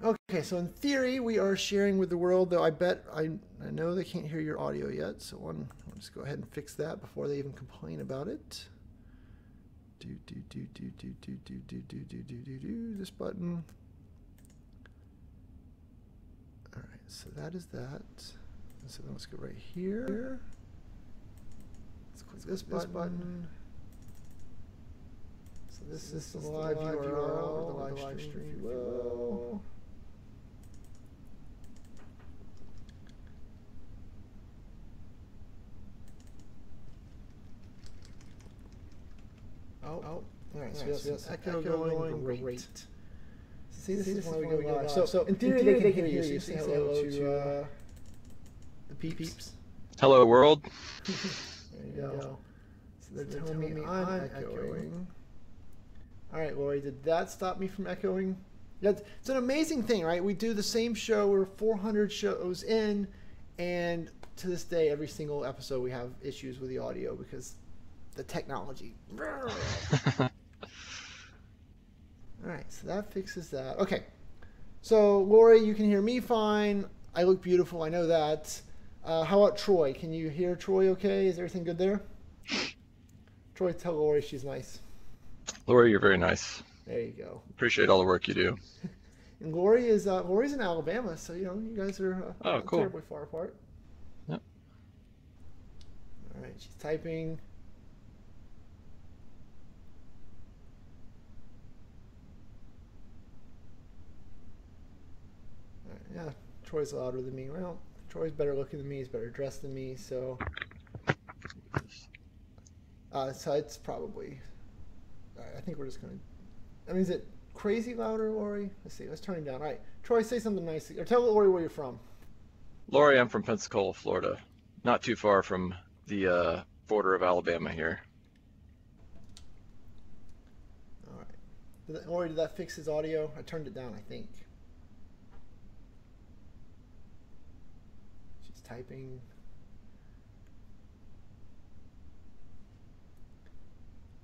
Okay, so in theory, we are sharing with the world, though I know they can't hear your audio yet, so I'll just go ahead and fix that before they even complain about it. This button. All right, so that is that. So then let's go right here. Let's click this button. So this is the live URL, or the live stream, if you will. Oh, all right, so yes, echo going, great. See, this is why we go live. So in theory, they can hear you. Say hello to the peeps. Hello, world. There you go. So they're telling me I'm echoing. All right, Lori, did that stop me from echoing? It's an amazing thing, right? We do the same show. We're 400 shows in, and to this day, every single episode we have issues with the audio because the technology. All right, so that fixes that. Okay, so Lori, you can hear me fine. I look beautiful. I know that. How about Troy? Can you hear Troy okay? Is everything good there? Troy, tell Lori she's nice. Lori, you're very nice. There you go. Appreciate all the work you do. And Lori's in Alabama, so you guys are not cool. terribly far apart. Yep. All right, she's typing. All right, yeah, Troy's louder than me. Well, Troy's better looking than me. He's better dressed than me, so it's probably. All right, I think we're just gonna. I mean, is it crazy louder, Lori? Let's see. Let's turn him down. All right, Troy, say something nice. Or tell Lori where you're from. Lori, I'm from Pensacola, Florida. Not too far from the border of Alabama here. All right. Lori, did that fix his audio? I turned it down, I think. She's typing.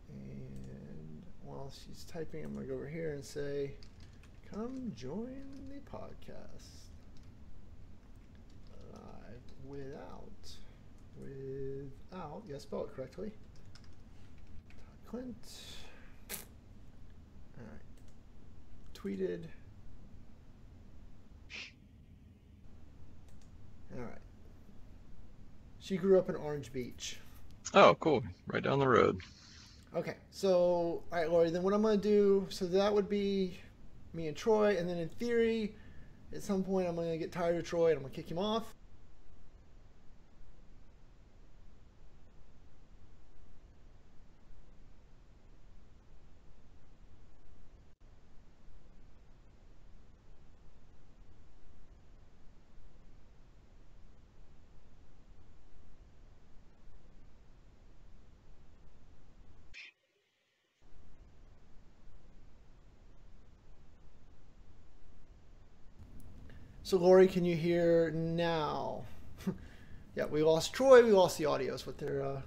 And while she's typing, I'm going to go over here and say, come join the podcast. Without, yes, spell it correctly. Todd Clint. All right. Tweeted. All right. She grew up in Orange Beach. Oh, cool. Right down the road. Okay. So, all right, Lori, then what I'm going to do, so that would be me and Troy, and then in theory, at some point, I'm going to get tired of Troy, and I'm going to kick him off. So, Lori, can you hear now? Yeah, we lost Troy. We lost the audio. Is what they're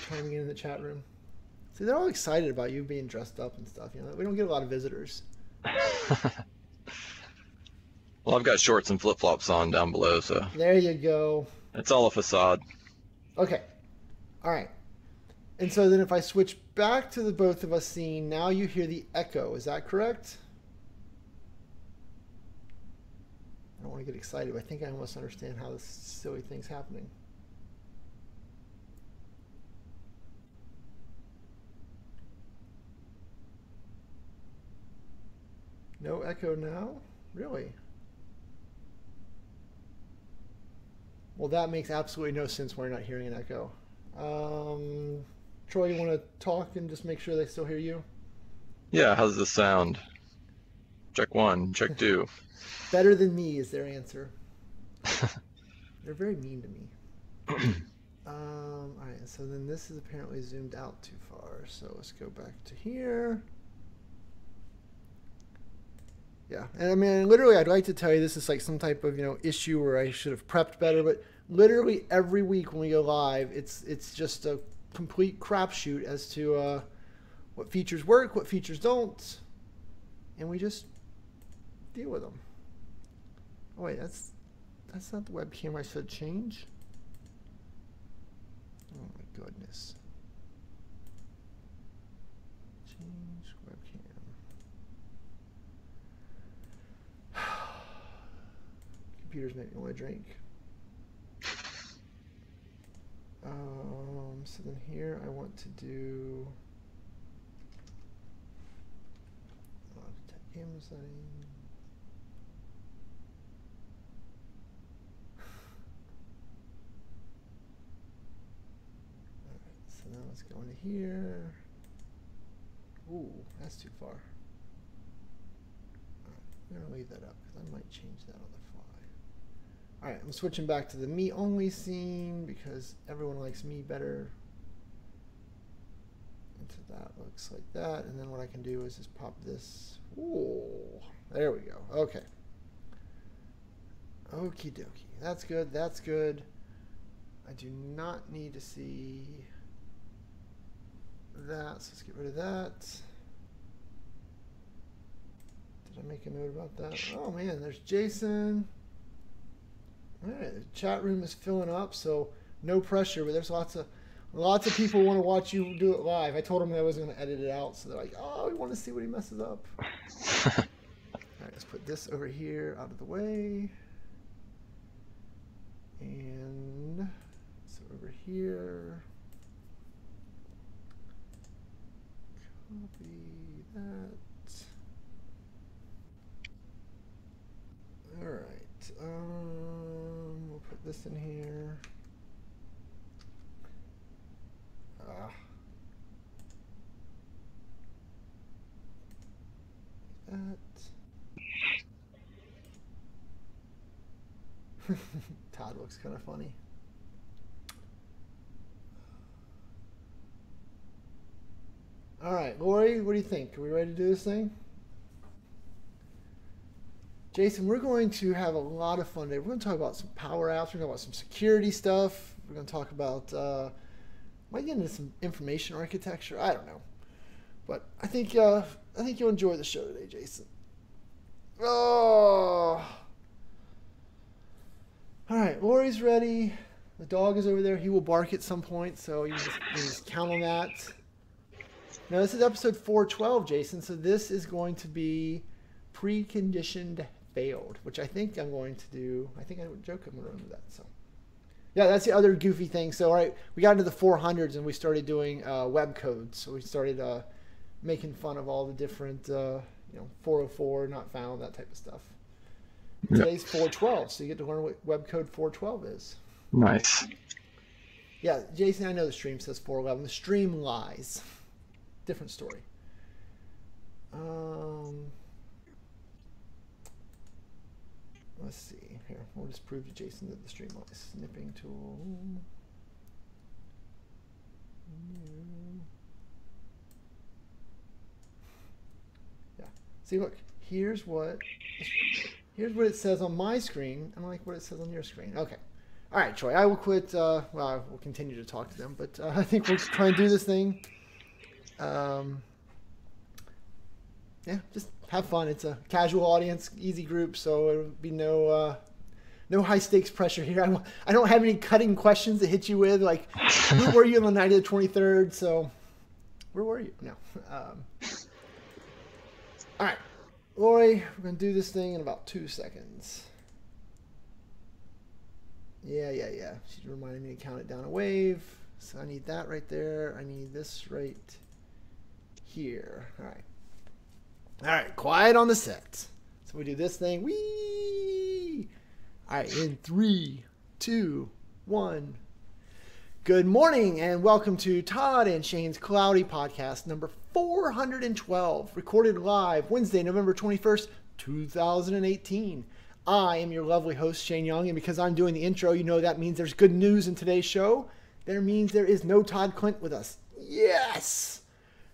chiming in the chat room. See, they're all excited about you being dressed up and stuff. We don't get a lot of visitors. Well, I've got shorts and flip-flops on down below, so. There you go. It's all a facade. Okay. All right. And so then if I switch back to the both of us scene, now you hear the echo. Is that correct? I don't want to get excited, but I think I almost understand how this silly thing's happening. No echo now? Really? Well, that makes absolutely no sense when we're not hearing an echo. Troy, you want to talk and just make sure they still hear you? Yeah, how's this sound? Check 1, check 2. Better than me is their answer. They're very mean to me. All right, so then this is apparently zoomed out too far. So let's go back to here. Yeah, and I mean, literally, I'd like to tell you this is like some type of issue where I should have prepped better, but literally every week when we go live, it's just a complete crapshoot as to what features work, what features don't, and we just deal with them. Oh wait, that's not the webcam I should change. Oh my goodness. Change webcam. Computers make me want to drink. So then here I want to do camera setting. Alright, so now let's go into here. Ooh, that's too far. Alright, I'm gonna leave that up because I might change that on the fly. Alright, I'm switching back to the me only scene because everyone likes me better. And so that looks like that, and then what I can do is just pop this. Ooh, there we go. Okay. Okie dokie. That's good. That's good. I do not need to see that, so let's get rid of that. Did I make a note about that? Oh man, there's Jason. All right, the chat room is filling up, so no pressure, but there's lots of people want to watch you do it live. I told them that I wasn't going to edit it out, so they're like, oh, we want to see what he messes up. All right, let's put this over here out of the way. And so over here. Copy that. All right. We'll put this in here. That. Todd looks kind of funny. All right, Lori, what do you think? Are we ready to do this thing? Jason, we're going to have a lot of fun today. We're going to talk about some power apps. We're going to talk about some security stuff. We're going to talk about might get into some information architecture. I don't know, but I think you'll enjoy the show today, Jason. Oh, all right. Lori's ready. The dog is over there. He will bark at some point, so you just count on that. Now this is episode 412, Jason. So this is going to be preconditioned failed, which I think I'm going to do. I think I would joke I'm going to remember that. So. Yeah, that's the other goofy thing. So, all right, we got into the 400s and we started doing web codes. So we started making fun of all the different, 404, not found, that type of stuff. Yep. Today's 412, so you get to learn what web code 412 is. Nice. Yeah, Jason, I know the stream says 411. The stream lies. Different story. Let's see. Here, we'll just prove to Jason that the stream lies. Snipping tool. Yeah. See, look. Here's what it says on my screen. I don't like what it says on your screen. Okay. All right, Troy. I will quit. Well, I will continue to talk to them, but I think we'll try and do this thing. Yeah, just have fun. It's a casual audience, easy group, so it'll be no high stakes pressure here. I don't have any cutting questions to hit you with, like, where were you on the night of the 23rd? So, where were you? No. All right, Lori, we're gonna do this thing in about 2 seconds. Yeah. She's reminding me to count it down a wave. So I need that right there. I need this right here. All right. All right, quiet on the set. So we do this thing. Whee! All right, in 3, 2, 1. Good morning and welcome to Todd and Shane's Cloudy Podcast number 412, recorded live Wednesday, November 21st, 2018. I am your lovely host, Shane Young, and because I'm doing the intro, you know that means there's good news in today's show. That means there is no Todd Clint with us. Yes!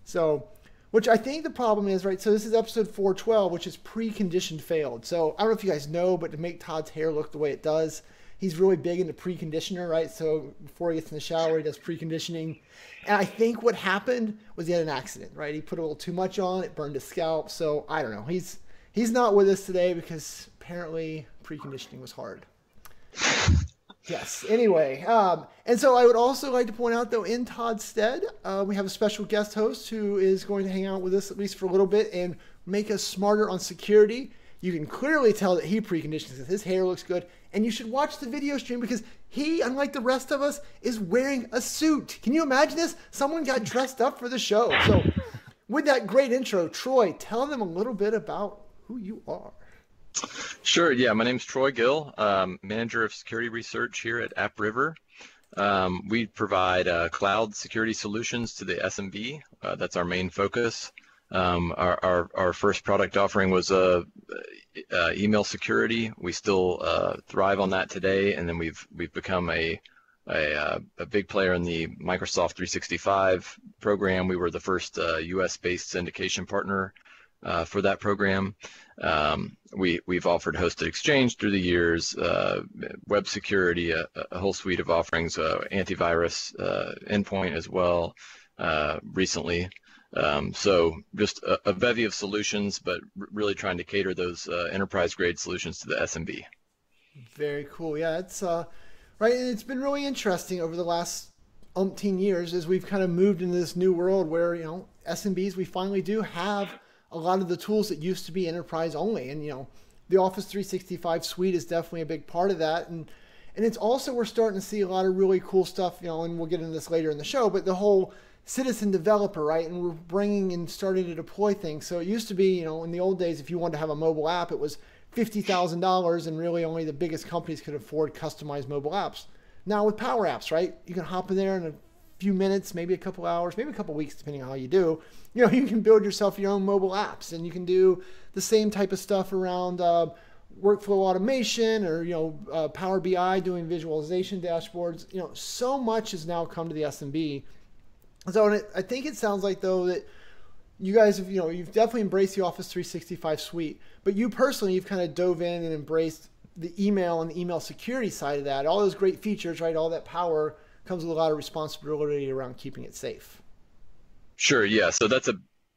So, which I think the problem is, right, so this is episode 412, which is preconditioned failed. So I don't know if you guys know, but to make Todd's hair look the way it does, he's really big into preconditioner, right? So before he gets in the shower, he does preconditioning. And I think what happened was he had an accident, right? He put a little too much on, it burned his scalp. So I don't know. He's He's not with us today because apparently preconditioning was hard. Yes. Anyway, and so I would also like to point out, though, in Todd's stead, we have a special guest host who is going to hang out with us at least for a little bit and make us smarter on security. You can clearly tell that he preconditions because his hair looks good. And you should watch the video stream because he, unlike the rest of us, is wearing a suit. Can you imagine this? Someone got dressed up for the show. So with that great intro, Troy, tell them a little bit about who you are. Sure. Yeah, my name's Troy Gill, manager of security research here at AppRiver. We provide cloud security solutions to the SMB. That's our main focus. Our first product offering was email security. We still thrive on that today, and then we've become a big player in the Microsoft 365 program. We were the first US-based syndication partner for that program. We've offered hosted exchange through the years, web security, a whole suite of offerings, antivirus, endpoint as well, recently. So just a bevy of solutions, but really trying to cater those enterprise grade solutions to the SMB. Very cool. Yeah, it's right. And it's been really interesting over the last umpteen years as we've kind of moved into this new world where, you know, SMBs, we finally do have a lot of the tools that used to be enterprise only. And, you know, the Office 365 suite is definitely a big part of that. And it's also, we're starting to see a lot of really cool stuff, you know, and we'll get into this later in the show, but the whole citizen developer, right? And we're bringing and starting to deploy things. So it used to be, you know, in the old days, if you wanted to have a mobile app, it was $50,000 and really only the biggest companies could afford customized mobile apps. Now with Power Apps, right? You can hop in there in a few minutes, maybe a couple hours, maybe a couple weeks, depending on how you do. You know, you can build yourself your own mobile apps, and you can do the same type of stuff around workflow automation or, you know, Power BI doing visualization dashboards. You know, so much has now come to the SMB. So I think it sounds like, though, that you guys have, you know, you've definitely embraced the Office 365 suite, but you personally, you've kind of dove in and embraced the email and the email security side of that. All those great features, right? All that power comes with a lot of responsibility around keeping it safe. Sure. Yeah. So that's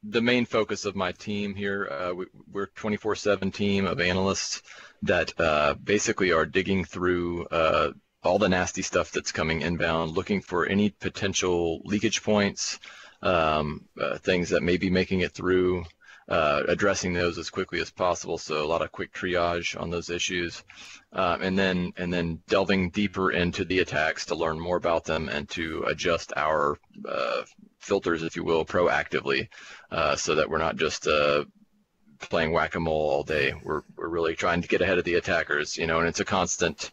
the main focus of my team here. We're a 24/7 team of analysts that basically are digging through all the nasty stuff that's coming inbound, looking for any potential leakage points, things that may be making it through, addressing those as quickly as possible. So a lot of quick triage on those issues, and then delving deeper into the attacks to learn more about them and to adjust our filters, if you will, proactively, so that we're not just playing whack-a-mole all day. We're really trying to get ahead of the attackers, you know, and it's a constant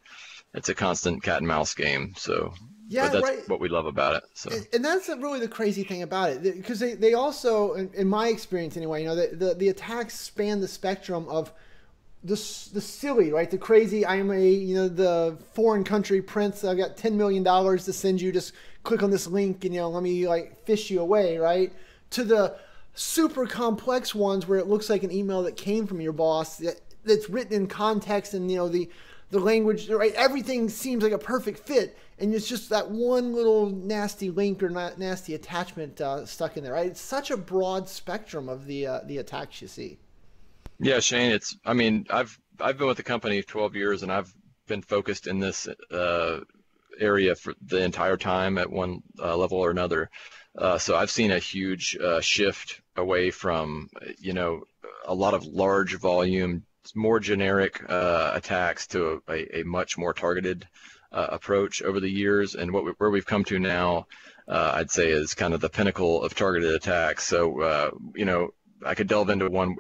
cat and mouse game. So yeah, but that's right. What we love about it. So, and that's really the crazy thing about it, because they also, in my experience anyway, you know, the attacks span the spectrum of the silly, right? The crazy, I'm the foreign country prince, I've got $10 million to send you, just click on this link and, you know, let me like fish you away, right? To the super complex ones where it looks like an email that came from your boss that's written in context, and, you know, the language, right? Everything seems like a perfect fit, and it's just that one little nasty link or nasty attachment stuck in there, right? It's such a broad spectrum of the attacks you see. Yeah, Shane, I've been with the company 12 years, and I've been focused in this area for the entire time at one level or another. So I've seen a huge shift away from, you know, a lot of large volume, more generic attacks to a much more targeted approach over the years. And where we've come to now, I'd say, is kind of the pinnacle of targeted attacks. So, you know, I could delve into one.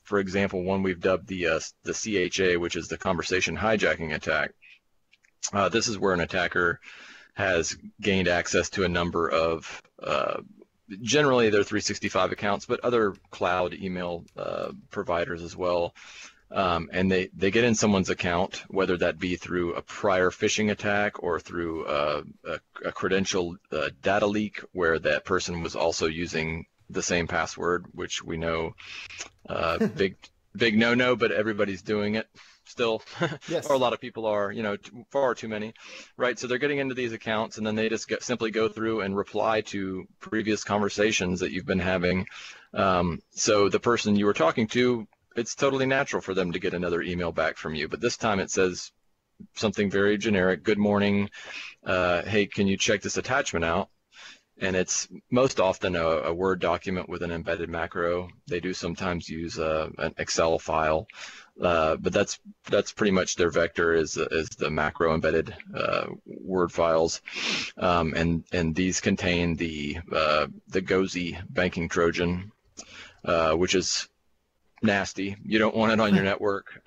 For example, one we've dubbed the CHA, which is the conversation hijacking attack. This is where an attacker has gained access to a number of, generally they're 365 accounts, but other cloud email providers as well. And they get in someone's account, whether that be through a prior phishing attack or through a credential data leak where that person was also using the same password, which we know big no-no, but everybody's doing it still. Yes. Or a lot of people are, you know, far too many, right? So they're getting into these accounts, and then they just simply go through and reply to previous conversations that you've been having. So the person you were talking to it's totally natural for them to get another email back from you. But this time it says something very generic. Good morning. Hey, can you check this attachment out? And it's most often a Word document with an embedded macro. They do sometimes use an Excel file, but that's pretty much their vector is the macro embedded Word files, and these contain the GOSI banking Trojan, which is nasty. You don't want it on your network.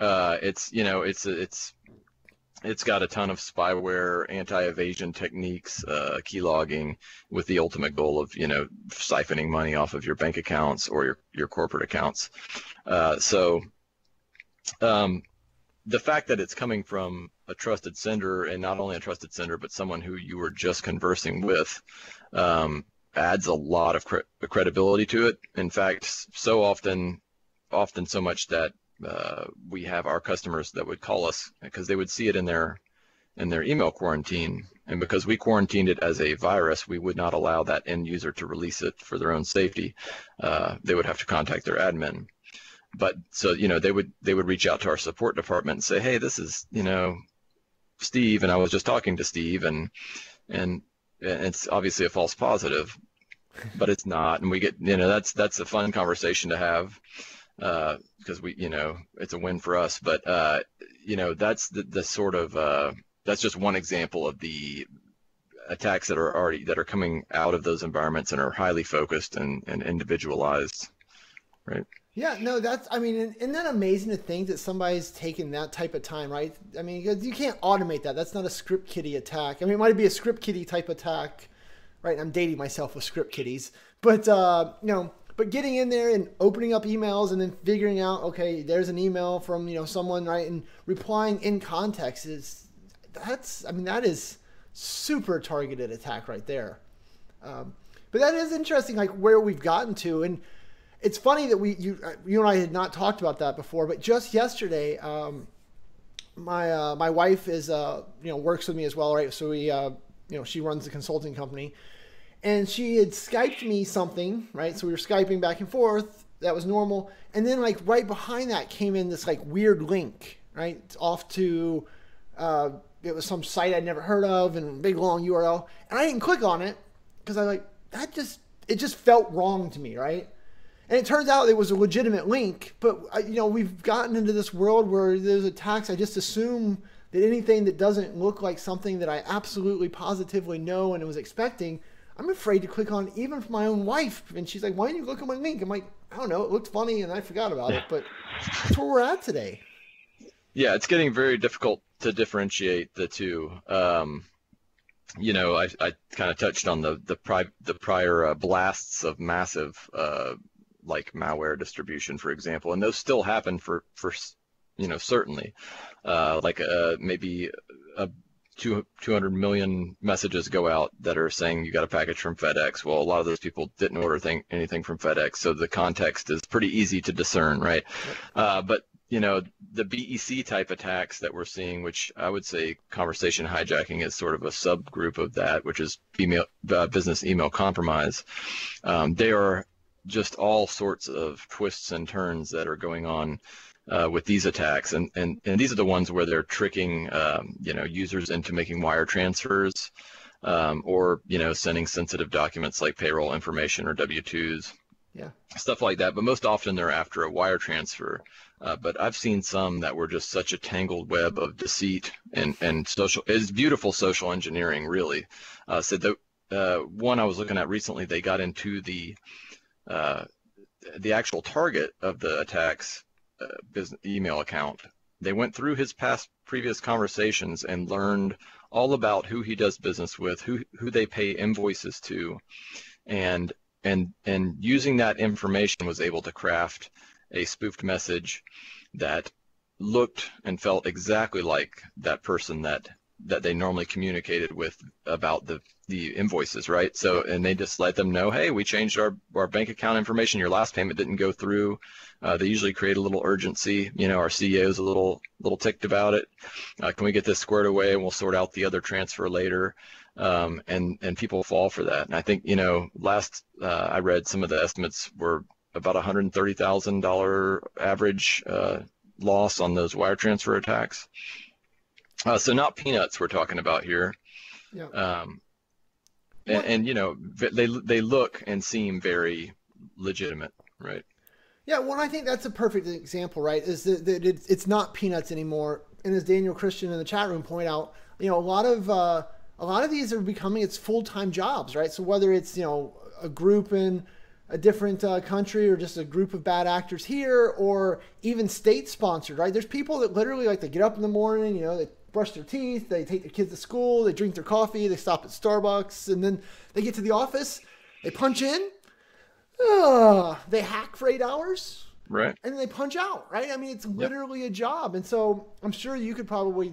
It's got a ton of spyware, anti-evasion techniques, key logging, with the ultimate goal of siphoning money off of your bank accounts or your corporate accounts. So the fact that it's coming from a trusted sender, and not only a trusted sender, but someone who you were just conversing with, adds a lot of credibility to it. In fact, so often so much that we have our customers that would call us because they would see it in their email quarantine, and because we quarantined it as a virus, we would not allow that end user to release it for their own safety. They would have to contact their admin. But so they would reach out to our support department and say, hey, this is Steve, and I was just talking to Steve, and it's obviously a false positive, but it's not, and we get that's a fun conversation to have. Because it's a win for us, but that's the sort of that's just one example of the attacks that are coming out of those environments and are highly focused and individualized, right? Yeah, no, isn't that amazing to think that somebody's taken that type of time, right? I mean, because you can't automate that. That's not a script kiddie attack. I mean, it might be a script kiddie type attack, right? I'm dating myself with script kiddies, but But getting in there and opening up emails and then figuring out, okay, there's an email from someone, right, and replying in context that is super targeted attack right there. But that is interesting, like where we've gotten to, and it's funny that you and I had not talked about that before. But just yesterday, my wife is works with me as well, right? So we she runs the consulting company. And she had Skyped me something, right? So we were Skyping back and forth. That was normal. And then like right behind that came in this like weird link, right? It's off to, it was some site I'd never heard of and big long URL. And I didn't click on it because it just felt wrong to me, right? And it turns out it was a legitimate link, but we've gotten into this world where there's attacks. I just assume that anything that doesn't look like something that I absolutely positively know and was expecting, I'm afraid to click on, even for my own wife. And she's like, why didn't you look at my link? I'm like, I don't know. It looked funny and I forgot about it. But that's where we're at today. Yeah, it's getting very difficult to differentiate the two. I kind of touched on the prior blasts of massive like malware distribution, for example. And those still happen for certainly. Maybe 200 million messages go out that are saying you got a package from FedEx. Well, a lot of those people didn't order anything from FedEx, so the context is pretty easy to discern, right? Yep. But the BEC type attacks that we're seeing, which I would say conversation hijacking is sort of a subgroup of that, which is business email compromise. They are just all sorts of twists and turns that are going on with these attacks, and these are the ones where they're tricking users into making wire transfers, or sending sensitive documents like payroll information or W-2s, stuff like that. But most often they're after a wire transfer. But I've seen some that were just such a tangled web of deceit and it's beautiful social engineering, really. So the one I was looking at recently, they got into the actual target of the attacks. Business email account. They went through his previous conversations and learned all about who he does business with, who they pay invoices to, and using that information was able to craft a spoofed message that looked and felt exactly like that person that they normally communicated with about the invoices, right? So, and they just let them know, hey, we changed our bank account information. Your last payment didn't go through. They usually create a little urgency. Our CEO's a little ticked about it. Can we get this squared away, and we'll sort out the other transfer later? And people fall for that. And I think last I read, some of the estimates were about $130,000 average loss on those wire transfer attacks. So not peanuts we're talking about here. Yeah. And you know, they look and seem very legitimate, right? Yeah, well, I think that's a perfect example, right? Is that it's not peanuts anymore. And as Daniel Christian in the chat room point out, you know, a lot of these are becoming its full-time jobs, right? So whether it's, you know, a group in a different country or just a group of bad actors here, or even state-sponsored, right? There's people that literally, like, they get up in the morning, you know, they brush their teeth, they take their kids to school, they drink their coffee, they stop at Starbucks, and then they get to the office, they punch in, they hack for 8 hours, right, and then they punch out, right? I mean, it's literally a job. And so I'm sure you could probably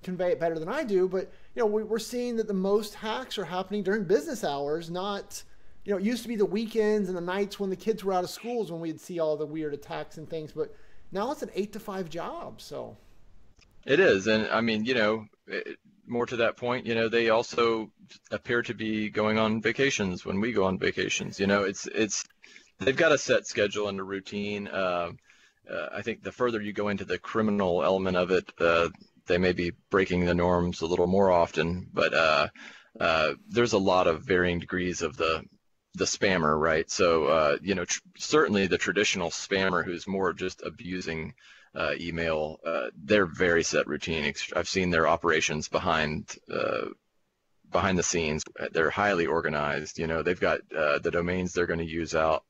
convey it better than I do, but, you know, we're seeing that the most hacks are happening during business hours, not, you know, it used to be the weekends and the nights when the kids were out of schools when we'd see all the weird attacks and things, but now it's an 8 to 5 job, so. It is. And I mean, you know, more to that point, you know, they also appear to be going on vacations when we go on vacations. You know, they've got a set schedule and a routine. I think the further you go into the criminal element of it, they may be breaking the norms a little more often, but there's a lot of varying degrees of the spammer, right? So, you know, certainly the traditional spammer who's more just abusing email, they're very set routine. I've seen their operations behind the scenes. They're highly organized. You know, they've got the domains they're going to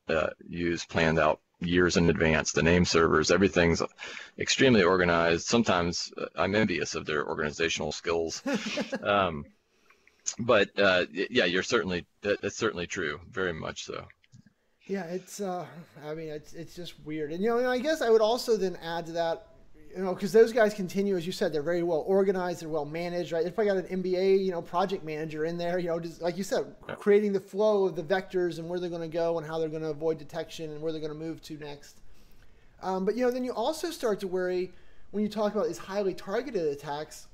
use planned out years in advance. The name servers, everything's extremely organized. Sometimes I'm envious of their organizational skills. But yeah, that's certainly true. Very much so. Yeah, it's I mean, it's just weird. And, you know, and I guess I would also then add to that, you know, because those guys continue, as you said, they're very well organized, they're well managed, right? If I got an MBA, you know, project manager in there, you know, just like you said, creating the flow of the vectors and where they're going to go and how they're going to avoid detection and where they're going to move to next. But, you know, then you also start to worry when you talk about these highly targeted attacks.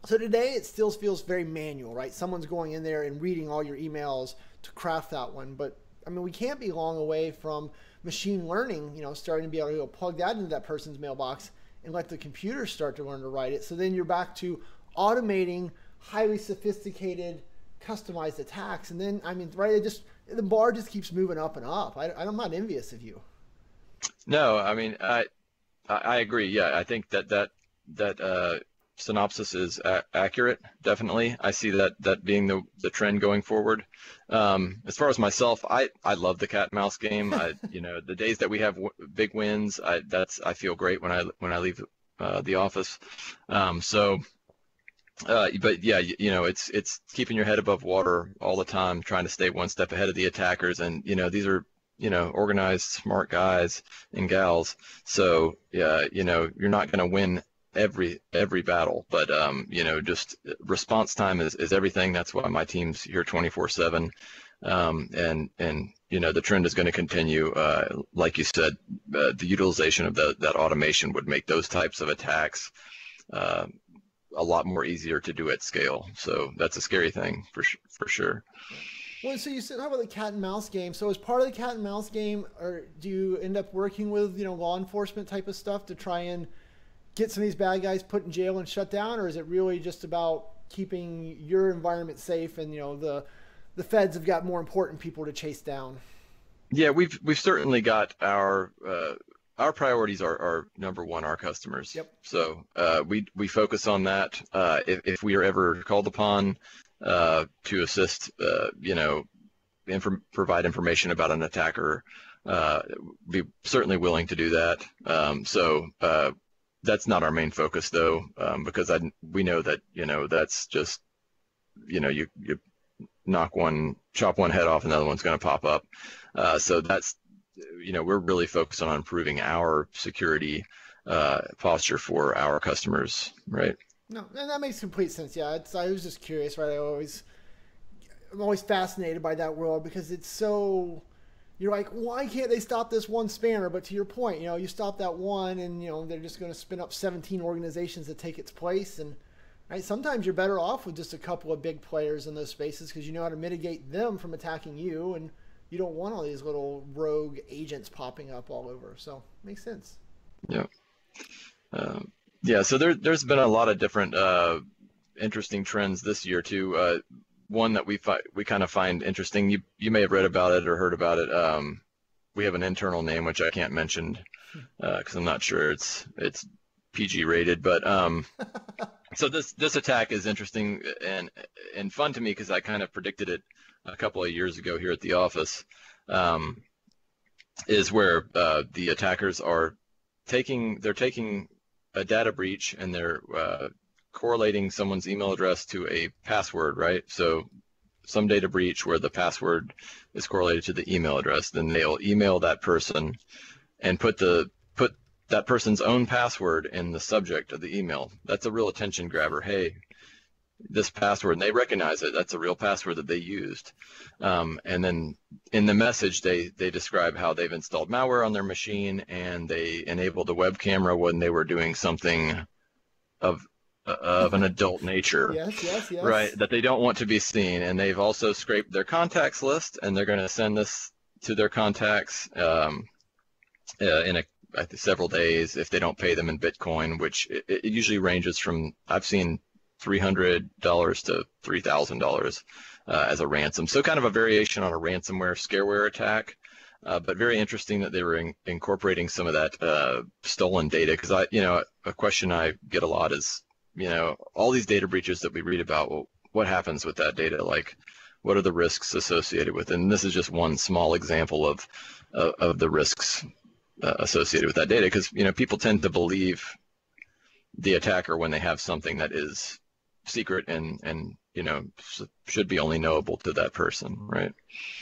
So today it still feels very manual, right? Someone's going in there and reading all your emails to craft that one. But I mean, we can't be long away from machine learning, you know, starting to be able to go plug that into that person's mailbox and let the computer start to learn to write it. So then you're back to automating highly sophisticated, customized attacks. And then, I mean, right, the bar just keeps moving up and up. I'm not envious of you. No, I mean, I agree. Yeah, I think that synopsis is accurate. Definitely, I see that being the trend going forward. As far as myself, I love the cat and mouse game. You know, the days that we have big wins, I feel great when I leave the office. But yeah, you know, it's keeping your head above water all the time, trying to stay one step ahead of the attackers. And you know, these are, you know, organized, smart guys and gals. So yeah, you know, you're not going to win every battle, but you know, just response time is everything. That's why my team's here 24/7, and you know, the trend is going to continue. Like you said, the utilization of that automation would make those types of attacks a lot more easier to do at scale. So that's a scary thing for sure. Well, so you said, how about the cat and mouse game? So as part of the cat and mouse game, or do you end up working with, you know, law enforcement type of stuff to try and get some of these bad guys put in jail and shut down, or is it really just about keeping your environment safe and, you know, the feds have got more important people to chase down? Yeah, we've certainly got our priorities are number one, our customers. Yep. So we focus on that. If we are ever called upon to assist, you know, provide information about an attacker, be certainly willing to do that. That's not our main focus, though, because we know that, you know, that's just, you know, you chop one head off, another one's going to pop up. So that's, you know, we're really focused on improving our security posture for our customers, right? No, and that makes complete sense. Yeah, I was just curious, right? I'm always fascinated by that world because it's so. You're like, why can't they stop this one spammer? But to your point, you know, you stop that one and, you know, they're just going to spin up 17 organizations to take its place. And right, sometimes you're better off with just a couple of big players in those spaces because you know how to mitigate them from attacking you. And you don't want all these little rogue agents popping up all over. So makes sense. Yeah. Yeah. So there's been a lot of different interesting trends this year too. One that we kind of find interesting. You may have read about it or heard about it. We have an internal name which I can't mention because I'm not sure it's PG rated, but so this attack is interesting and fun to me because I kind of predicted it a couple of years ago here at the office. Is where the attackers are taking a data breach and they're correlating someone's email address to a password, right? So some data breach where the password is correlated to the email address, then they'll email that person and put that person's own password in the subject of the email. That's a real attention grabber. Hey, this password, and they recognize it. That's a real password that they used. And then in the message, they describe how they've installed malware on their machine and they enabled the web camera when they were doing something of an adult nature. Yes. Right, that they don't want to be seen. And they've also scraped their contacts list, and they're going to send this to their contacts in several days if they don't pay them in Bitcoin, which it usually ranges from, I've seen $300 to $3,000 as a ransom. So kind of a variation on a ransomware scareware attack, but very interesting that they were incorporating some of that stolen data. Because a question I get a lot is, all these data breaches that we read about, well, what happens with that data? Like, what are the risks associated with it? And this is just one small example of the risks associated with that data, because people tend to believe the attacker when they have something that is secret and should be only knowable to that person, right?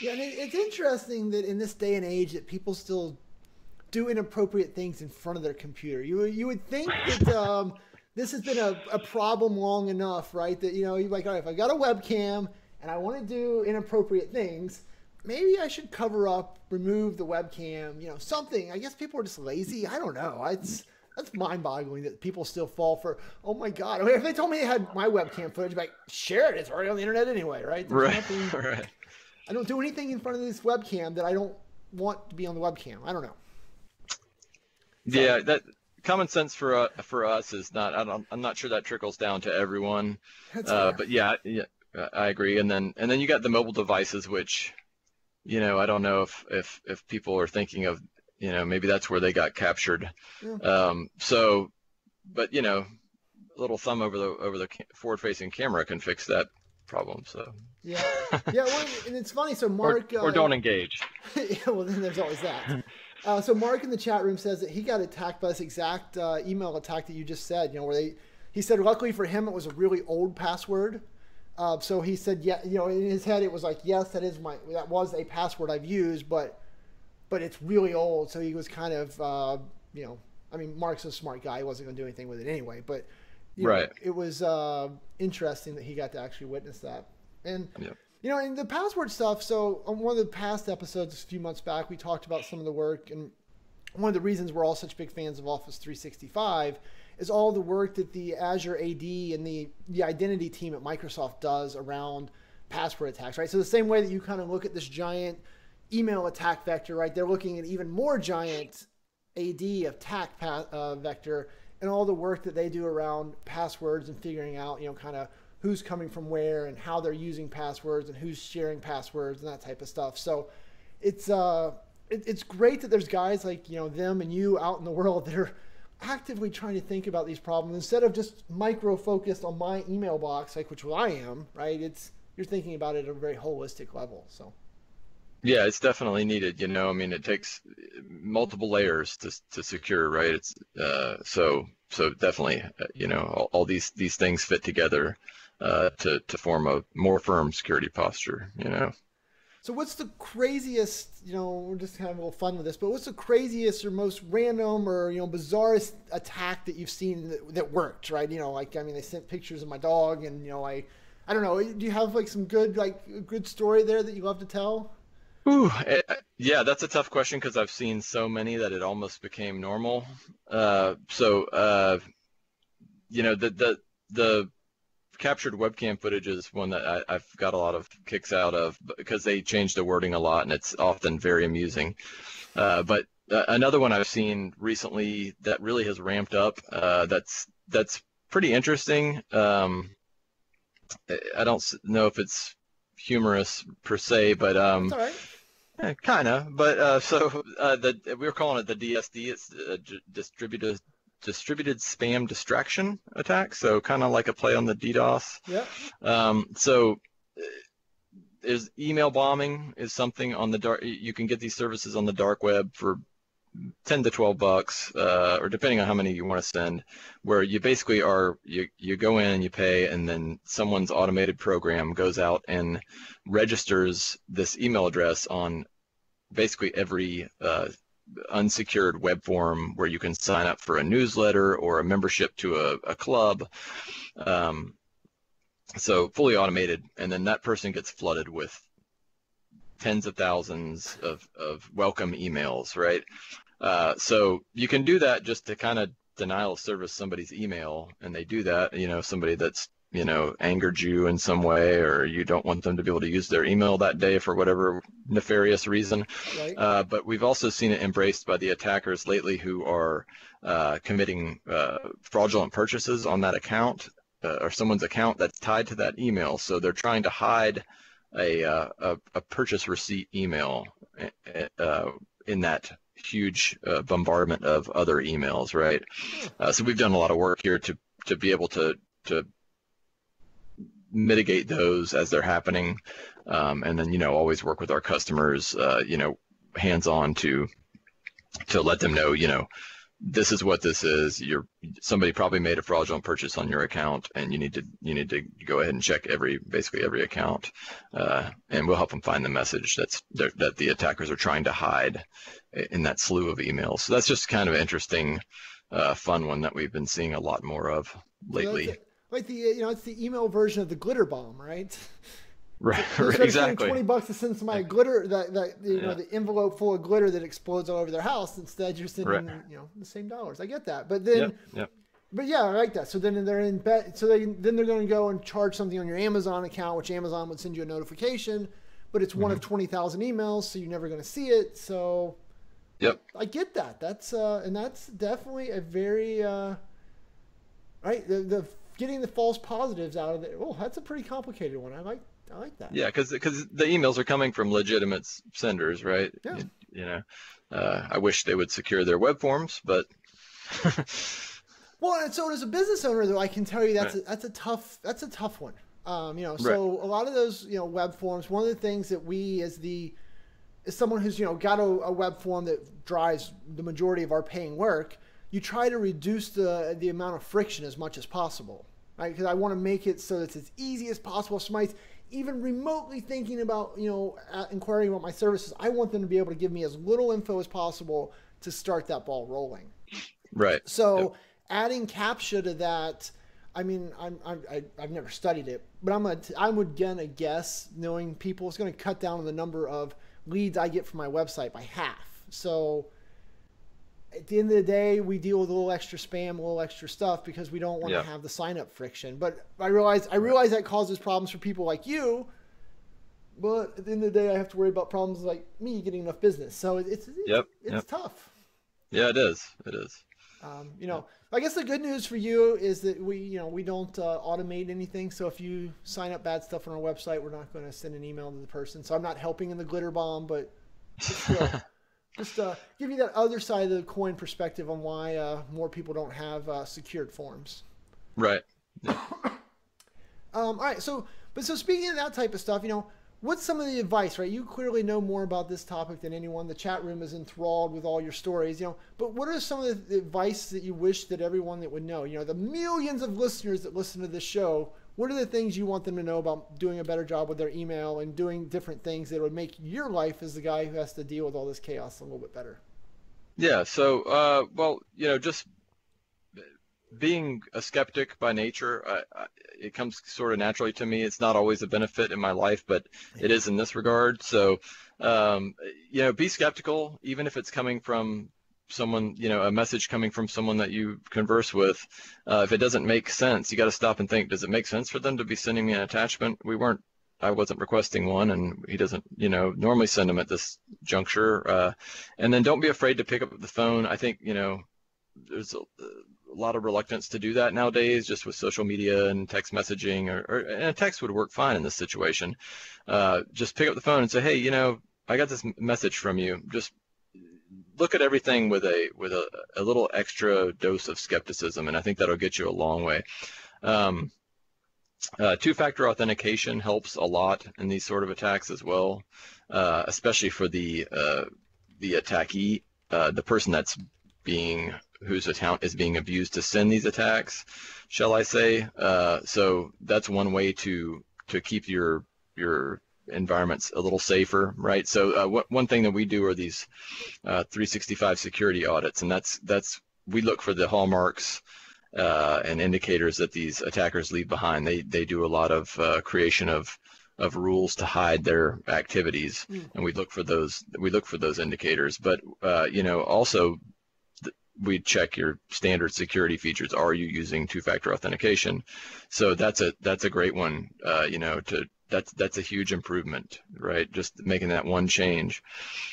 Yeah, and it's interesting that in this day and age that people still do inappropriate things in front of their computer. You would think that this has been a problem long enough, right? That you're like, all right, if I got a webcam and I want to do inappropriate things, maybe I should cover up, remove the webcam, something. I guess people are just lazy. I don't know. That's mind-boggling that people still fall for, oh my God. I mean, if they told me they had my webcam footage, I'd be like, share it. It's already on the internet anyway, right? Right. I don't do anything in front of this webcam that I don't want to be on the webcam. I don't know. Yeah, that common sense for us is not. I'm not sure that trickles down to everyone. But yeah, I agree. And then you got the mobile devices, which, I don't know if people are thinking of, maybe that's where they got captured. Yeah. But a little thumb over the forward-facing camera can fix that problem. So yeah. Well, and it's funny. So Mark or don't engage. Yeah, well, then there's always that. So Mark in the chat room says that he got attacked by this exact email attack that you just said. Where he said luckily for him it was a really old password. So he said, yeah, in his head it was like, yes, that was a password I've used, but it's really old. So he was kind of, I mean, Mark's a smart guy. He wasn't going to do anything with it anyway. But right. It was interesting that he got to actually witness that. And yep. And the password stuff. So on one of the past episodes a few months back, we talked about some of the work, and one of the reasons we're all such big fans of Office 365 is all the work that the Azure AD and the identity team at Microsoft does around password attacks, right? So the same way that you kind of look at this giant email attack vector, right? They're looking at even more giant AD attack vector and all the work that they do around passwords and figuring out, kind of who's coming from where and how they're using passwords and who's sharing passwords and that type of stuff. So it's great that there's guys like, them and you out in the world that are actively trying to think about these problems instead of just micro focused on my email box, like which I am, right? You're thinking about it at a very holistic level. So yeah, it's definitely needed. I mean, it takes multiple layers to secure, right? It's so definitely, all these things fit together to form a more firm security posture. So what's the craziest, we're just having a little fun with this, but what's the craziest or most random or, bizarrest attack that you've seen that worked, right? They sent pictures of my dog and, I don't know. Do you have some good story there that you love to tell? Ooh, yeah, that's a tough question because I've seen so many that it almost became normal. The captured webcam footage is one that I've got a lot of kicks out of because they change the wording a lot, and it's often very amusing. But another one I've seen recently that really has ramped up, that's pretty interesting. I don't know if it's humorous per se, but That's all right. kind of. But we were calling it the DSD. It's distributed spam distraction attack. So kind of like a play on the DDoS. Yeah. So is email bombing is something on the dark. You can get these services on the dark web for $10 to $12, or depending on how many you want to send, where you basically you go in and you pay, and then someone's automated program goes out and registers this email address on basically every unsecured web form where you can sign up for a newsletter or a membership to a club. So fully automated, and then that person gets flooded with tens of thousands of welcome emails, right? So you can do that just to kind of denial of service somebody's email, and they do that, somebody that's, angered you in some way, or you don't want them to be able to use their email that day for whatever nefarious reason. Right. But we've also seen it embraced by the attackers lately who are committing fraudulent purchases on that account, or someone's account that's tied to that email. So they're trying to hide a purchase receipt email in that huge bombardment of other emails, right? So we've done a lot of work here to be able to mitigate those as they're happening, and then always work with our customers, hands-on to let them know, this is what this is. Somebody probably made a fraudulent purchase on your account, and you need to go ahead and check basically every account, and we'll help them find the message that the attackers are trying to hide in that slew of emails. So that's just kind of an interesting, fun one that we've been seeing a lot more of lately. So like it's the email version of the glitter bomb, right? Right, exactly. $20 to send somebody glitter the envelope full of glitter that explodes all over their house. Instead, you're sending the same dollars. I get that, but then, but yeah, I like that. So then they're in bet. So then they're going to go and charge something on your Amazon account, which Amazon would send you a notification, but it's one of 20,000 emails, so you're never going to see it. So, I get that. That's and that's definitely a very right. The getting the false positives out of it. Oh, that's a pretty complicated one. I like that. Yeah, because the emails are coming from legitimate senders, right? Yeah. I wish they would secure their web forms, but. Well, and so as a business owner, though, I can tell you that's a tough one. So a lot of those web forms. One of the things that we as someone who's got a web form that drives the majority of our paying work, you try to reduce the amount of friction as much as possible, right? Because I want to make it so that it's as easy as possible. If somebody's even remotely thinking about, inquiring about my services, I want them to be able to give me as little info as possible to start that ball rolling. Right. So adding CAPTCHA to that, I mean, I've never studied it, but I'm gonna guess, knowing people, it's gonna cut down on the number of leads I get from my website by half. So at the end of the day, we deal with a little extra spam, a little extra stuff because we don't want to have the sign up friction. But I realize that causes problems for people like you. But at the end of the day, I have to worry about problems like me getting enough business. So it's tough. Yeah, it is. It is. I guess the good news for you is that we don't automate anything. So if you sign up bad stuff on our website, we're not going to send an email to the person. So I'm not helping in the glitter bomb, but still. Just give you that other side of the coin perspective on why more people don't have secured forms. Right. Yeah. All right. So speaking of that type of stuff, what's some of the advice, right? You clearly know more about this topic than anyone. The chat room is enthralled with all your stories, but what are some of the advice that you wish that everyone that would know, the millions of listeners that listen to this show, what are the things you want them to know about doing a better job with their email and doing different things that would make your life as the guy who has to deal with all this chaos a little bit better? Yeah. So, just being a skeptic by nature, it comes sort of naturally to me. It's not always a benefit in my life, but it is in this regard. So, be skeptical, even if it's coming from someone, a message coming from someone that you converse with, if it doesn't make sense, you got to stop and think, does it make sense for them to be sending me an attachment? I wasn't requesting one, and he doesn't, normally send them at this juncture. And then don't be afraid to pick up the phone. I think, there's a lot of reluctance to do that nowadays, just with social media and text messaging, and a text would work fine in this situation. Just pick up the phone and say, hey, I got this message from you. Just look at everything with a little extra dose of skepticism, and I think that'll get you a long way. Two-factor authentication helps a lot in these sort of attacks as well, especially for the attackee, the person whose account is being abused to send these attacks, shall I say. So that's one way to keep your environments a little safer, right? So one thing that we do are these 365 security audits, and that's we look for the hallmarks and indicators that these attackers leave behind. They do a lot of creation of rules to hide their activities, and we look for those indicators. But also we check your standard security features. Are you using two-factor authentication? So that's a great one. That's a huge improvement, right? Just making that one change.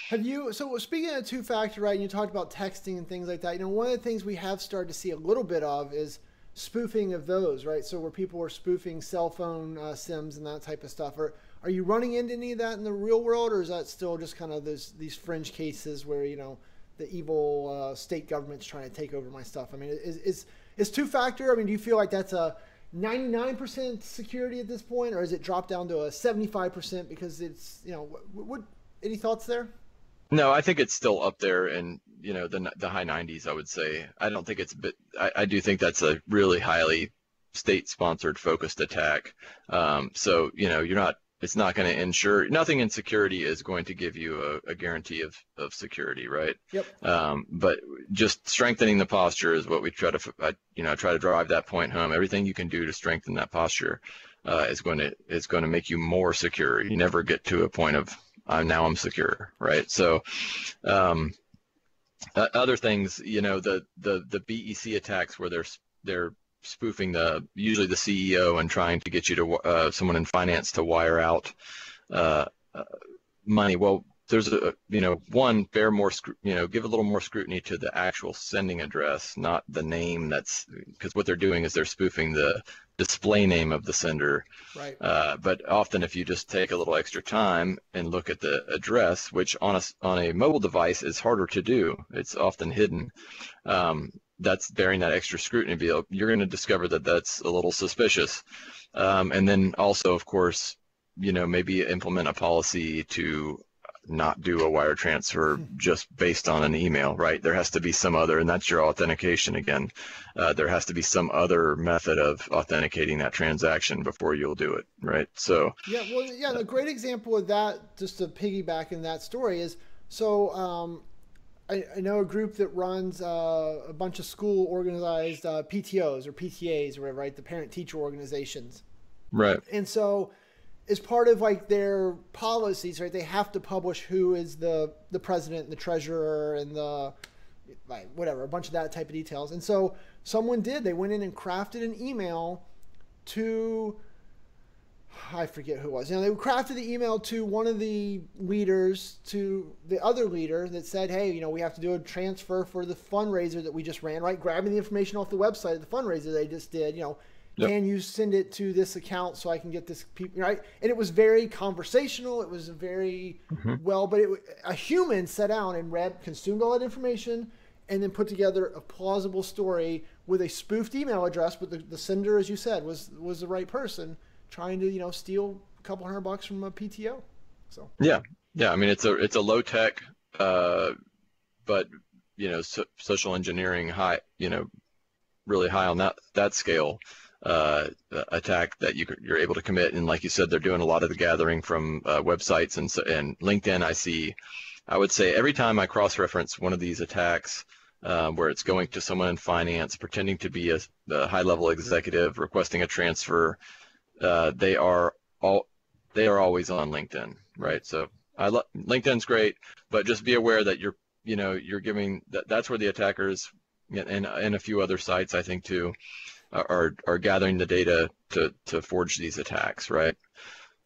So speaking of two-factor, right, and you talked about texting and things like that, one of the things we have started to see a little bit of is spoofing of those, right? So where people are spoofing cell phone SIMs and that type of stuff. Are you running into any of that in the real world, or is that still just kind of these fringe cases where, the evil state government's trying to take over my stuff? I mean, is two-factor, do you feel like that's a 99% security at this point, or is it dropped down to a 75% because it's, what any thoughts there? No, I think it's still up there in, the high 90s, I would say. I don't think I do think that's a really highly state-sponsored focused attack. So, it's not going to ensure, nothing in security is going to give you a guarantee of security, right? Yep. But just strengthening the posture is what we try to drive that point home. Everything you can do to strengthen that posture is going to make you more secure. You never get to a point of now I'm secure, right? So other things, the BEC attacks where they're spoofing usually the CEO and trying to get you to someone in finance to wire out money. Well, there's give a little more scrutiny to the actual sending address, not the name. Because what they're doing is they're spoofing the display name of the sender. Right. But often, if you just take a little extra time and look at the address, which on a mobile device is harder to do, it's often hidden. That's bearing that extra scrutiny. You're going to discover that that's a little suspicious. And then also, of course, maybe implement a policy to not do a wire transfer just based on an email, right? There has to be some other, and that's your authentication again. There has to be some other method of authenticating that transaction before you'll do it, right? So the great example of that, just to piggyback in that story, is I know a group that runs a bunch of school organized PTOs or PTAs or whatever, right? The parent-teacher organizations. Right. And so as part of their policies, right, they have to publish who is the president and the treasurer and the whatever, a bunch of that type of details. And so they went in and crafted an email to, I forget who it was. They crafted the email to one of the leaders, to the other leader that said, hey, we have to do a transfer for the fundraiser that we just ran, right? Grabbing the information off the website of the fundraiser they just did, Yep. Can you send it to this account so I can get this people, right? And it was very conversational. It was very but a human sat down and consumed all that information and then put together a plausible story with a spoofed email address, but the sender, as you said, was the right person, trying to steal a couple $100 from a PTO. So yeah, I mean it's a low tech, but social engineering high, really high on that scale attack that you're able to commit. And like you said, they're doing a lot of the gathering from websites and LinkedIn. I would say every time I cross-reference one of these attacks where it's going to someone in finance, pretending to be a high-level executive, requesting a transfer. They are always on LinkedIn, right? So LinkedIn's great, but just be aware that you know, you're giving that's where the attackers and a few other sites, I think too, are gathering the data to forge these attacks, right?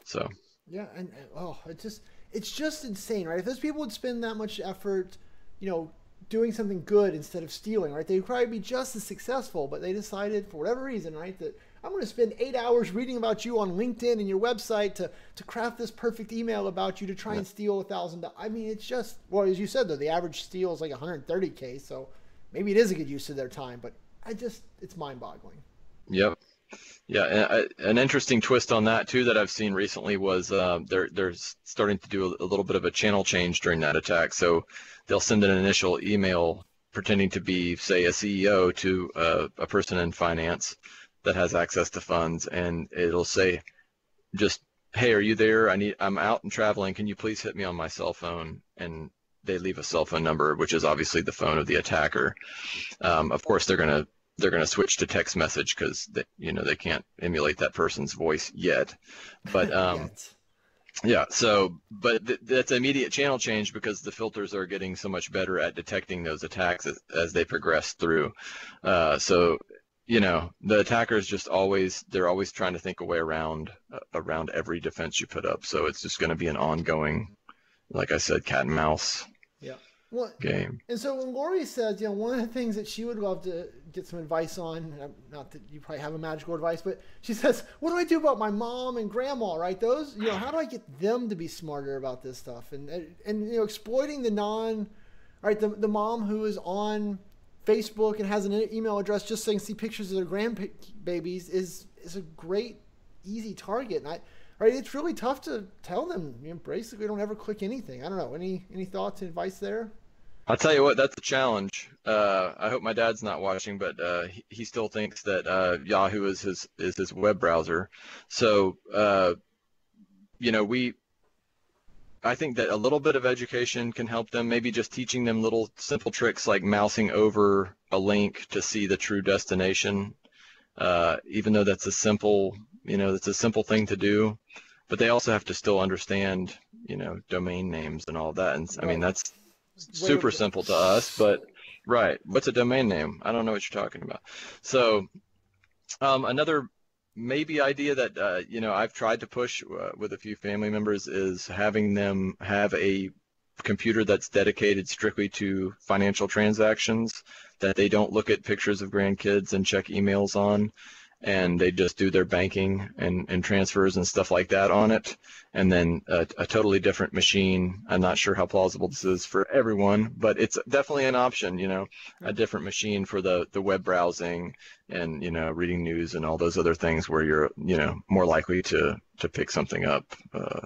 So Yeah, and oh, it's just insane, right? If those people would spend that much effort, you know, doing something good instead of stealing, right? They'd probably be just as successful, but they decided for whatever reason, right, that I'm going to spend 8 hours reading about you on LinkedIn and your website to craft this perfect email about you to try and steal $1,000. I mean, it's just, well, as you said, though, the average steal is like 130K, so maybe it is a good use of their time, but it's mind-boggling. yep. Yeah, and an interesting twist on that too that I've seen recently was they're starting to do a little bit of a channel change during that attack. So they'll send an initial email pretending to be, say, a CEO to a person in finance that has access to funds, and it'll say, just, hey, are you there? I'm out and traveling. Can you please hit me on my cell phone? And they leave a cell phone number, which is obviously the phone of the attacker. Of course, they're gonna switch to text message because they can't emulate that person's voice yet. But yeah, so that's an immediate channel change because the filters are getting so much better at detecting those attacks as they progress through. So the attackers they're always trying to think a way around every defense you put up. So it's just going to be an ongoing, like I said, cat and mouse. Yeah. Well, game. And so when Lori says, one of the things that she would love to get some advice on, not that you probably have a magical advice, but she says, what do I do about my mom and grandma, right? Those, how do I get them to be smarter about this stuff? And exploiting the the mom who is on Facebook and has an email address just so they can see pictures of their grandbabies is a great, easy target. And it's really tough to tell them, basically don't ever click anything. I don't know. Any thoughts and advice there? I'll tell you what, that's a challenge. I hope my dad's not watching, but he still thinks that Yahoo is his web browser. So, I think that a little bit of education can help them, maybe just teaching them little simple tricks like mousing over a link to see the true destination, even though that's a simple thing to do. But they also have to still understand, domain names and all that. And I mean, that's super simple to us, but right. What's a domain name? I don't know what you're talking about. So another maybe idea that, I've tried to push with a few family members is having them have a computer that's dedicated strictly to financial transactions, that they don't look at pictures of grandkids and check emails on, and they just do their banking and transfers and stuff like that on it. And then a totally different machine. I'm not sure how plausible this is for everyone, but it's definitely an option, a different machine for the web browsing and, reading news and all those other things where you're, more likely to pick something up,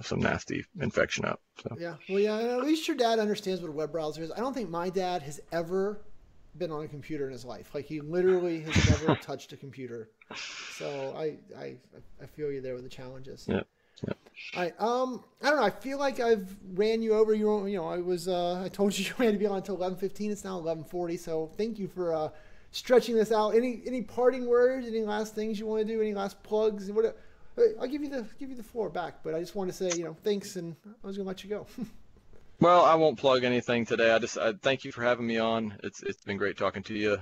some nasty infection up. So. Yeah. Well, yeah, at least your dad understands what a web browser is. I don't think my dad has ever been on a computer in his life. Like, he literally has never touched a computer. So I feel you there with the challenges. Yeah. Yeah. All right. I don't know. I feel like I've ran you over. I told you had to be on until 11:15. It's now 11:40. So thank you for stretching this out. Any parting words? Any last things you want to do? Any last plugs? I'll give you the floor back. But I just want to say, thanks, and I was gonna let you go. Well, I won't plug anything today. I thank you for having me on. It's been great talking to you.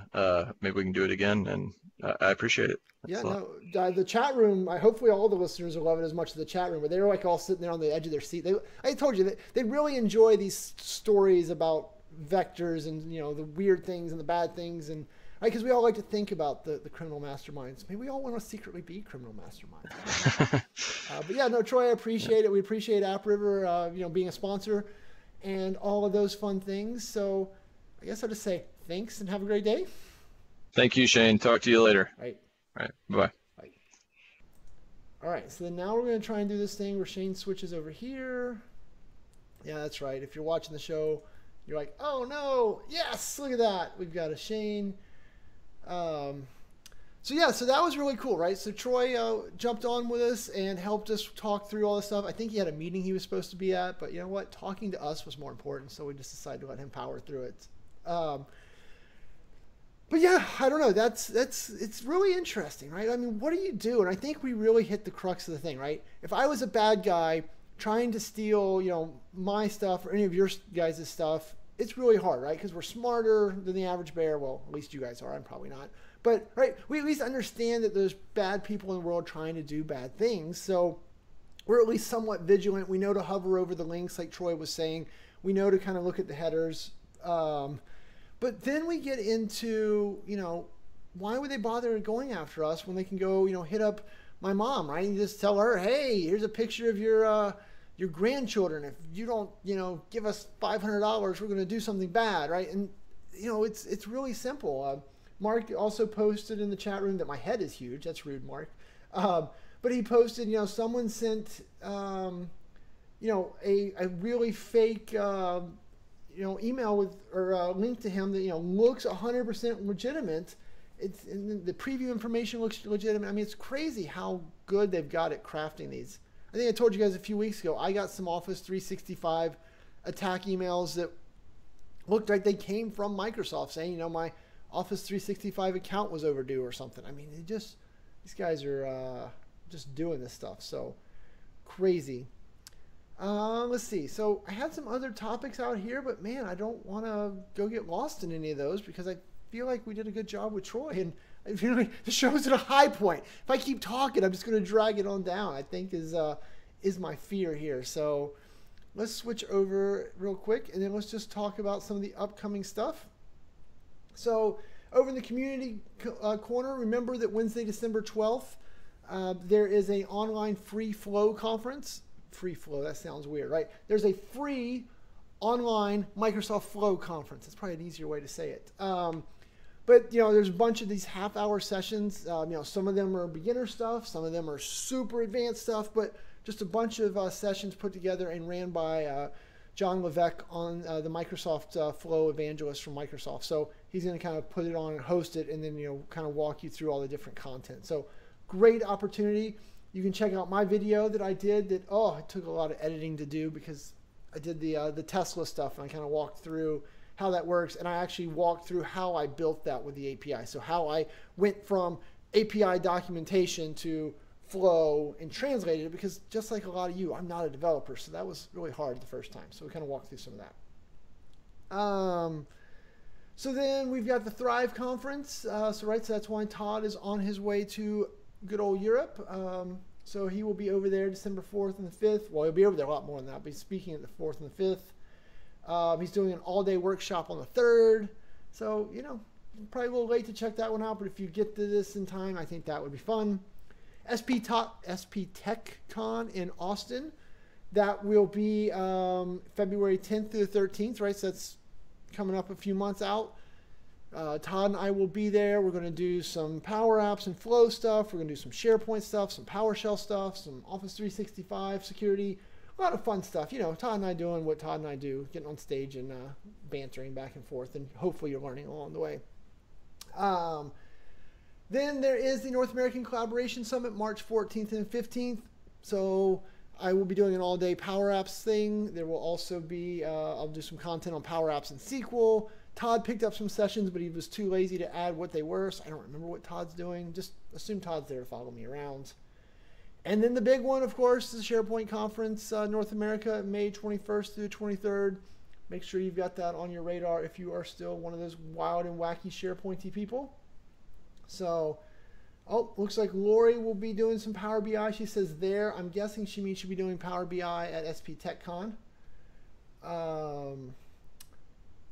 Maybe we can do it again, and I appreciate it. Yeah, no, the chat room, hopefully all the listeners will love it as much as the chat room, but they were like all sitting there on the edge of their seat. I told you that they really enjoy these stories about vectors and, the weird things and the bad things. And because we all like to think about the criminal masterminds. Maybe we all want to secretly be criminal masterminds. But yeah, no, Troy, I appreciate it. We appreciate AppRiver, being a sponsor and all of those fun things. So I guess I'll just say thanks and have a great day. Thank you, Shane. Talk to you later. All right. All right. Bye. Bye. All right. So then now we're going to try and do this thing where Shane switches over here. Yeah, that's right. If you're watching the show, you're like, oh no, yes, look at that. We've got a Shane. So that was really cool, right? So Troy jumped on with us and helped us talk through all this stuff. I think he had a meeting he was supposed to be at, but you know what? Talking to us was more important, so we just decided to let him power through it. But yeah, I don't know. It's really interesting, right? I mean, what do you do? And I think we really hit the crux of the thing, right? If I was a bad guy trying to steal, my stuff or any of your guys' stuff, it's really hard, right? Because we're smarter than the average bear. Well, at least you guys are. I'm probably not. But, right, we at least understand that there's bad people in the world trying to do bad things. So we're at least somewhat vigilant. We know to hover over the links, like Troy was saying. We know to kind of look at the headers. But then we get into, why would they bother going after us when they can go, hit up my mom, right? And you just tell her, hey, here's a picture of your grandchildren. If you don't, give us $500, we're going to do something bad, right? And, it's really simple. Mark also posted in the chat room that my head is huge. That's rude, Mark. But he posted, someone sent, a really fake, email with or a link to him that looks 100% legitimate. It's the preview information looks legitimate. I mean, it's crazy how good they've got at crafting these. I think I told you guys a few weeks ago, I got some Office 365 attack emails that looked like they came from Microsoft saying, my Office 365 account was overdue or something. I mean, these guys are just doing this stuff. So crazy. Let's see. So I had some other topics out here, but man, I don't want to go get lost in any of those because I feel like we did a good job with Troy, and I feel like the show's at a high point. If I keep talking, I'm just going to drag it on down, I think is my fear here. So let's switch over real quick, and then let's just talk about some of the upcoming stuff. So over in the community corner, remember that Wednesday, December 12th, there is an online free flow conference. Free flow, that sounds weird, right? There's a free online Microsoft Flow conference. That's probably an easier way to say it. But there's a bunch of these half-hour sessions. Some of them are beginner stuff, some of them are super advanced stuff, but just a bunch of sessions put together and ran by John Levesque on the Microsoft Flow evangelist from Microsoft. So he's going to kind of put it on and host it, and then kind of walk you through all the different content. So great opportunity. You can check out my video that I did that, it took a lot of editing to do because I did the Tesla stuff, and I kind of walked through how that works, and I actually walked through how I built that with the API. So how I went from API documentation to Flow and translated it, because just like a lot of you, I'm not a developer, so that was really hard the first time. So we kind of walked through some of that. So then we've got the Thrive conference. So that's why Todd is on his way to good old Europe. So he will be over there December 4th and the 5th. Well, he'll be over there a lot more than that, but he's speaking at the 4th and the 5th. He's doing an all-day workshop on the 3rd. So, probably a little late to check that one out, but if you get to this in time, I think that would be fun. SP TechCon in Austin. That will be February 10th through the 13th, right? So that's coming up a few months out. Todd and I will be there. We're going to do some Power Apps and Flow stuff. We're going to do some SharePoint stuff, some PowerShell stuff, some Office 365 security. A lot of fun stuff. Todd and I doing what Todd and I do, getting on stage and bantering back and forth, and hopefully you're learning along the way. Then there is the North American Collaboration Summit, March 14th and 15th. So I will be doing an all-day Power Apps thing. There will also be, I'll do some content on Power Apps and SQL. Todd picked up some sessions, but he was too lazy to add what they were, so I don't remember what Todd's doing. Just assume Todd's there to follow me around. And then the big one, of course, is the SharePoint Conference, North America, May 21st through 23rd. Make sure you've got that on your radar if you are still one of those wild and wacky SharePointy people. So, looks like Lori will be doing some Power BI. She says there. I'm guessing she means she'll be doing Power BI at SP TechCon.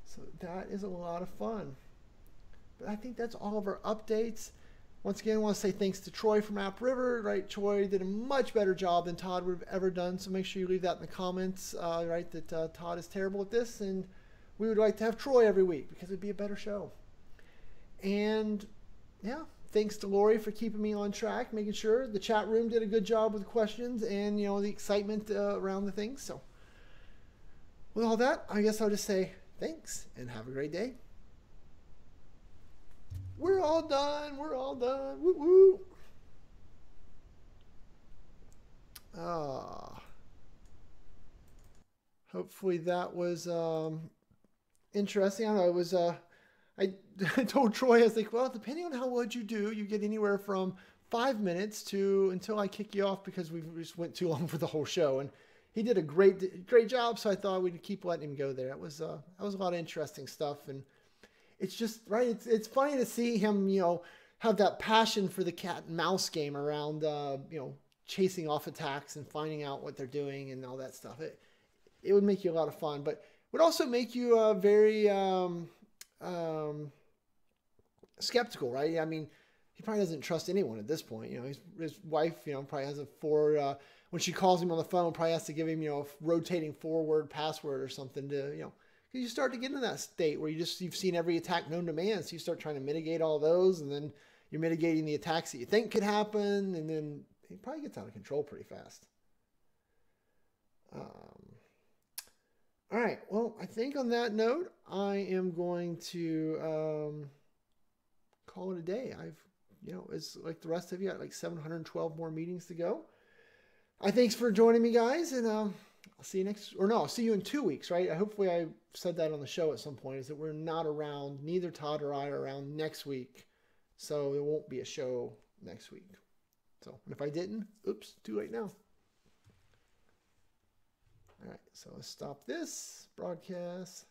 So that is a lot of fun. But I think that's all of our updates. Once again, I want to say thanks to Troy from App River, right? Troy did a much better job than Todd would have ever done. So make sure you leave that in the comments, right? That Todd is terrible at this, and we would like to have Troy every week because it'd be a better show. And yeah, thanks to Lori for keeping me on track, making sure the chat room did a good job with the questions and the excitement around the things. So with all that, I guess I'll just say thanks and have a great day. We're all done. We're all done. Woo woo. Hopefully that was interesting. I don't know. It was. I told Troy, I was like, well, depending on how well you do, you get anywhere from 5 minutes to until I kick you off because we just went too long for the whole show. And he did a great job. So I thought we'd keep letting him go there. That was a lot of interesting stuff, and it's just right. It's funny to see him, have that passion for the cat and mouse game around, chasing off attacks and finding out what they're doing and all that stuff. It would make you a lot of fun, but would also make you very skeptical, right? I mean, he probably doesn't trust anyone at this point. His wife, probably has when she calls him on the phone, probably has to give him, a rotating forward password or something to, because you start to get in that state where you've seen every attack known to man. So you start trying to mitigate all those, and then you're mitigating the attacks that you think could happen. And then it probably gets out of control pretty fast. All right. Well, I think on that note, I am going to call it a day. It's like the rest of you, I got like 712 more meetings to go. Thanks for joining me, guys, and I'll see you I'll see you in 2 weeks, right? Hopefully I said that on the show at some point, is that we're not around, neither Todd or I are around next week, so there won't be a show next week. So, and if I didn't, oops, too late now. All right, so let's stop this broadcast.